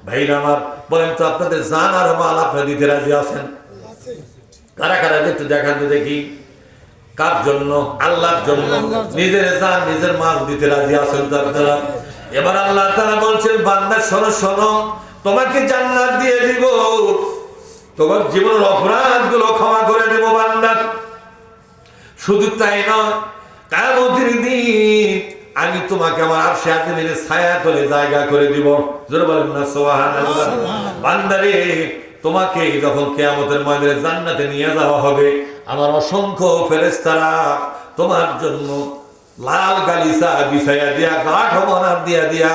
ভাইরা আমার, বলেন তো আপনাদের জান আর মাল আপনারা দিতে রাজি আছেন? কারা কারা একটু দেখান তো দেখি। কার জন্য? আল্লাহর জন্য। নিজের জান নিজের মাল দিতে রাজি আছেন তো আপনারা? এবার আল্লাহ তাআলা বলছেন, বান্দা শোনো শোনো, তোমাকে জান্নাত দিয়ে দিব, তোমার জীবনের অপরাধগুলো ক্ষমা করে দেব বান্দা। শুধু তাই নয়, কিয়ামতের দিন আমি তোমাকে আমার আরশে আজিমের ছায়া তলে জায়গা করে দিব। জোরে বলেন না সুবহানাল্লাহ। বান্দারে, তোমাকে যখন কিয়ামতের ময়দানে জান্নাতে নিয়ে যাওয়া হবে, আমার অসংখ্য ফেরেশতারা তোমার জন্য লাল গালিচা বিছাইয়া দিয়া, কাঠ বনার দিয়া দিয়া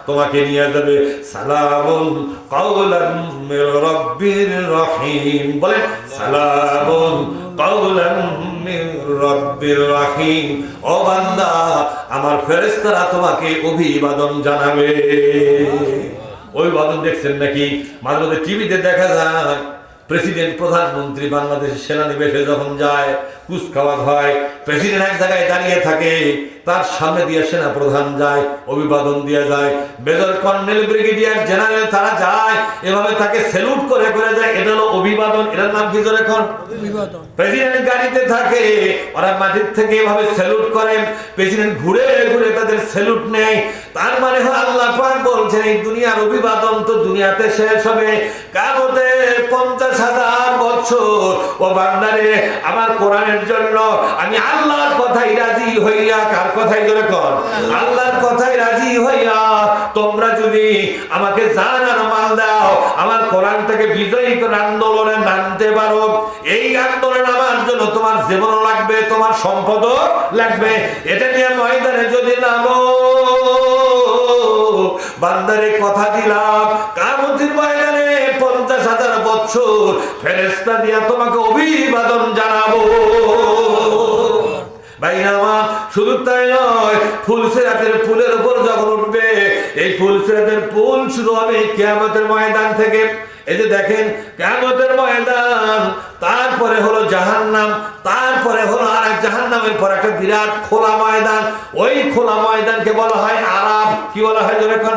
তোমাকে নিয়ে যাবে। সালামুন কাওলাম মির রাব্বির রহিম। বলেন সালামুন কাওলাম মির রাব্বির রহিম। ও বান্দা, আমার ফেরেশতারা তোমাকে অভিবাদন জানাবে। অভিবাদন দেখছেন নাকি? মাঝে মাঝে টিভিতে দেখা যায় প্রেসিডেন্ট, প্রধানমন্ত্রী বাংলাদেশের সেনানিবাসে যখন যায়, কুচকাওয়াজ হয়, প্রেসিডেন্ট এক জায়গায় দাঁড়িয়ে থাকে, তার সামনে দিয়ে সেনা প্রধান যায়, অভিবাদন দিয়ে যায়। মেজর, কর্নেল, ব্রিগেডিয়ার, জেনারেল তারা যায়, এভাবে তাকে স্যালুট করে করে যায়। এটা হলো অভিবাদন। এটার নাম কি জোরে কোন? অভিবাদন। প্রেসিডেন্ট গাড়িতে থাকে, ওরা মাটির থেকে এভাবে স্যালুট করেন, প্রেসিডেন্ট ঘুরে ঘুরে তাদের স্যালুট নেয়। তার মানে আল্লাহ পাক বলছেন, এই দুনিয়ার অভিবাদন তো দুনিয়াতে শেষ হবে, কিয়ামতে 50,000 বছর। ও বান্দারে, আমার কোরআনের জন্য আমি আল্লাহর কথাই রাজি হইয়া, কার কথাই জোরে কর? আল্লাহর কথাই রাজি হইয়া তোমরা যদি আমাকে জান আর মাল দাও, আমার কোরআন থেকে বিজয়ী করে আন্দোলনে নামতে পারো, এই আন্দোলন আমার জন্য তোমার জীবনও লাগবে, তোমার সম্পদও লাগবে। এটা নিয়ে ময়দানে যদি নামো, বান্দারে কথা দিলাম, কিয়ামতের ময়দানে 50,000 বছর ফেরেশতা দিয়া তোমাকে অভিবাদন জানাবো। ভাইরা আমার, শুধু তাই নয়, ফুলসিরাতের পুলের উপর যখন উঠবে, এই ফুলসিরাতের পুল শুরু হবে কিয়ামতের ময়দান থেকে। এই যে দেখেন, কিয়ামতের ময়দান, তারপরে হলো জাহান্নাম, তারপরে হলো আরেক জাহান্নামের পর একটা বিরাট খোলা ময়দান। ওই খোলা ময়দানকে বলা হয় আরাফ। কি বলা হয় জোরে কোন?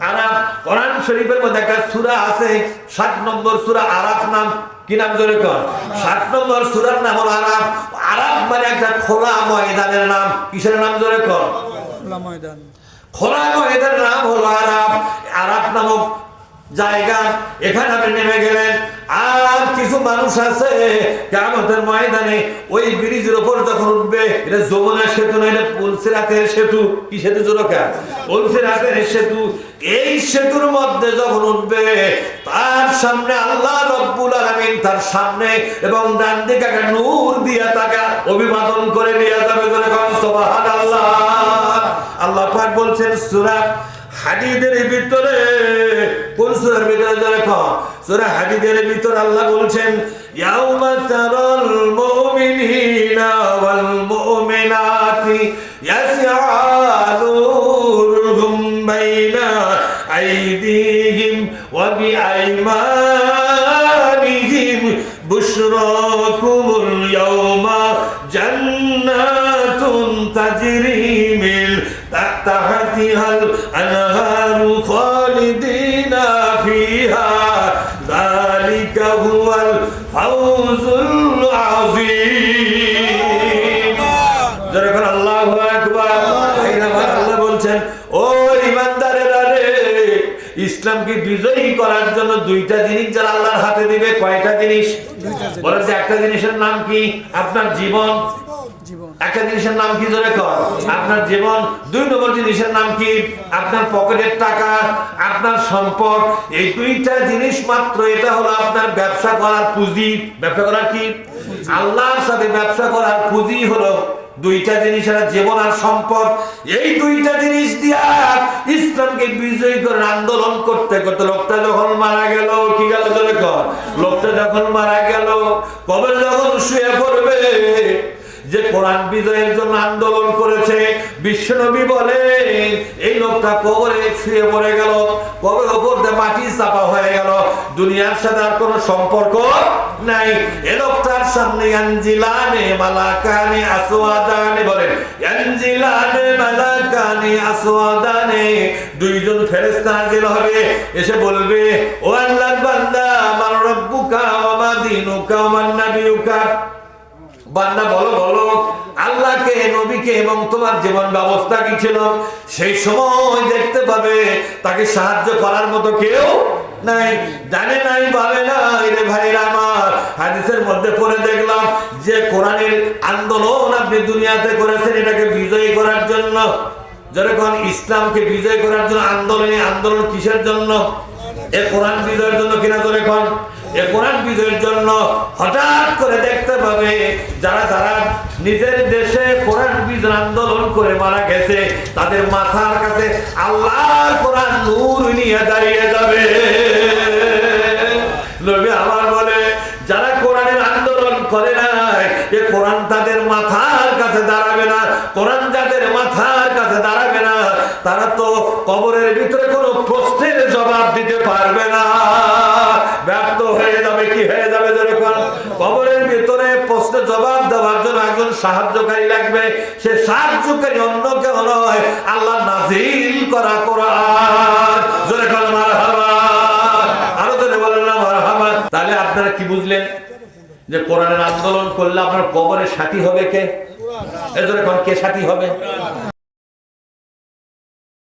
আরাফ। কোরআন শরীফের মধ্যে একটা সূরা আছে, 7 নম্বর সূরা আরাফ নাম। কি নাম জোরে কোন? 7 নম্বর সূরার নাম হলো আরাফ। আরাফ মানে একটা খোলা ময়দানের নাম। কিসের নাম জোরে কোন? খোলা ময়দান। খোলা ময়দানের নাম হলো আরাফ। আরাফ নামক জায়গা, এখানে আপনি নেমে গেলেন। আর কিছু মানুষ আছে কিয়ামতের ময়দানে ওই ব্রিজের উপর যখন উঠবে, এটা যমুনা সেতু না, এটা পুলসিরাতের সেতু। কি সেতু জোরকা? পুলসিরাতের সেতু। এই সেতুর মধ্যে যখন উঠবে, তার সামনে আল্লাহ রাব্বুল আলামিন তার সামনে এবং ডান দিকে একটা নূর দিয়া তাকে অভিবাদন করে নিয়ে যাবে। সুবহানাল্লাহ। আল্লাহ পাক বলছেন সূরা হাদীদের ভিতরে, কোন সূরার ভিতরে দেখো? সূরা হাদীদের ভিতর আল্লাহ বলছেন, ইয়াউমা তারাল মুমিনিনা ওয়াল মুমিনাতি ইয়াসআ নূরুহুম বাইনা আইদিহিম ওয়া বিআইমানিহিম বুশরাকুমুল ইয়াউমা জান্নাতুন তাজরি মিন তাহতিহাল আনহারু খালিদিনা ফিহা যালিকা হুয়াল ফাওজুল আযীম। যখন আল্লাহু আকবার। আল্লাহ বলছেন, ও ঈমানদারেরা রে, ইসলামকে বিজয়ী করার জন্য দুইটা জিনিস যারা আল্লাহর হাতে দিবে। কয়টা জিনিস? বলেন যে একটা জিনিসের নাম কি? আপনার জীবন। একটা জিনিসের নাম কি জোরে কর? আপনার জীবন। 2 নম্বর জিনিসের নাম কি? আপনার পকেটের টাকা, আপনার সম্পদ। এই দুইটা জিনিস মাত্র, এটা হলো আপনার ব্যবসা করার পুঁজি। ব্যবসা করার কি? আল্লাহর সাথে ব্যবসা করার পুঁজি হলো দুইটা জিনিস, জীবন আর সম্পদ। এই দুইটা জিনিস দিয়া ইসলামকে বিজয়ী করে আন্দোলন করতে করতে লোকটা যখন মারা গেল, কি গেল জোরে কর? লোকটা যখন মারা গেল, কবরে যখন শুয়ে পড়বে, যে কোরআন বিজয়ের জন্য আন্দোলন করেছে, বিশ্বনবী বলে এই লোকটা কবরে শুয়ে পড়ে গেল, কবরের উপর দিয়ে মাটি চাপা হয়ে গেল। দুনিয়ার সাথে আর কোনো সম্পর্ক নাই। এ লোকটার সামনে ইয়ানজিলানে মালাকানি আসওয়াদানে, বলেন ইয়ানজিলানে মালাকানি আসওয়াদানে, দুইজন ফেরেশতা নাযিল হবে, এসে বলবে ও আল্লাহর বান্দা মান রাব্বুকা ওয়া মা দীনুকা ওয়া মান নাবিয়ুকা, বান্দা বলো বলো আল্লাহকে, নবীকে এবং তোমার জীবন ব্যবস্থা কি ছিল। সেই সময় দেখতে পাবে তাকে সাহায্য করার মতো কেউ নাই, জানে নাই ভাবে নাই। রে ভাইরা আমার, হাদিসের মধ্যে পড়ে দেখলাম যে কোরআনের আন্দোলন আপনি দুনিয়াতে করেছেন এটাকে বিজয়ী করার জন্য। যখন ইসলামকে বিজয় করার জন্য আন্দোলন কিসের জন্য? এ কোরআন বিজয়ের জন্য কিনা? যখন এ কোরআন বিজয়ের জন্য হঠাৎ করে দেখতে পাবে যারা যারা নিজের দেশে কোরআন বিজয় আন্দোলন করে মারা গেছে তাদের মাথার কাছে আল্লাহর কোরআন নূর নিয়ে দাঁড়িয়ে যাবে। নবী আমার বলে যারা কোরআনের আন্দোলন করে নাই এ কোরআন তাদের মাথার কাছে দাঁড়াবে না। কোরআন যাদের মাথার কাছে দাঁড়াবে না তারা তো কবরের ভিতরে কোনো প্রশ্নের জবাব দিতে পারবে না, ব্যর্থ হয়ে যাবে। কি হয়ে যাবে? যখন কবরের ভিতরে প্রশ্নের জবাব দেওয়ার জন্য একজন সাহায্যকারী লাগবে, সে সাহায্যকারী অন্য কেউ নয়, আল্লাহ নাযিল করা কোরআন। জোরে বলেন মারহাবা, আরো জোরে বলেন না মারহাবা। তাহলে আপনারা কি বুঝলেন যে কোরআনের আন্দোলন করলে আপনার কবরের সাথী হবে কে? এজন্য কে সাথী হবে?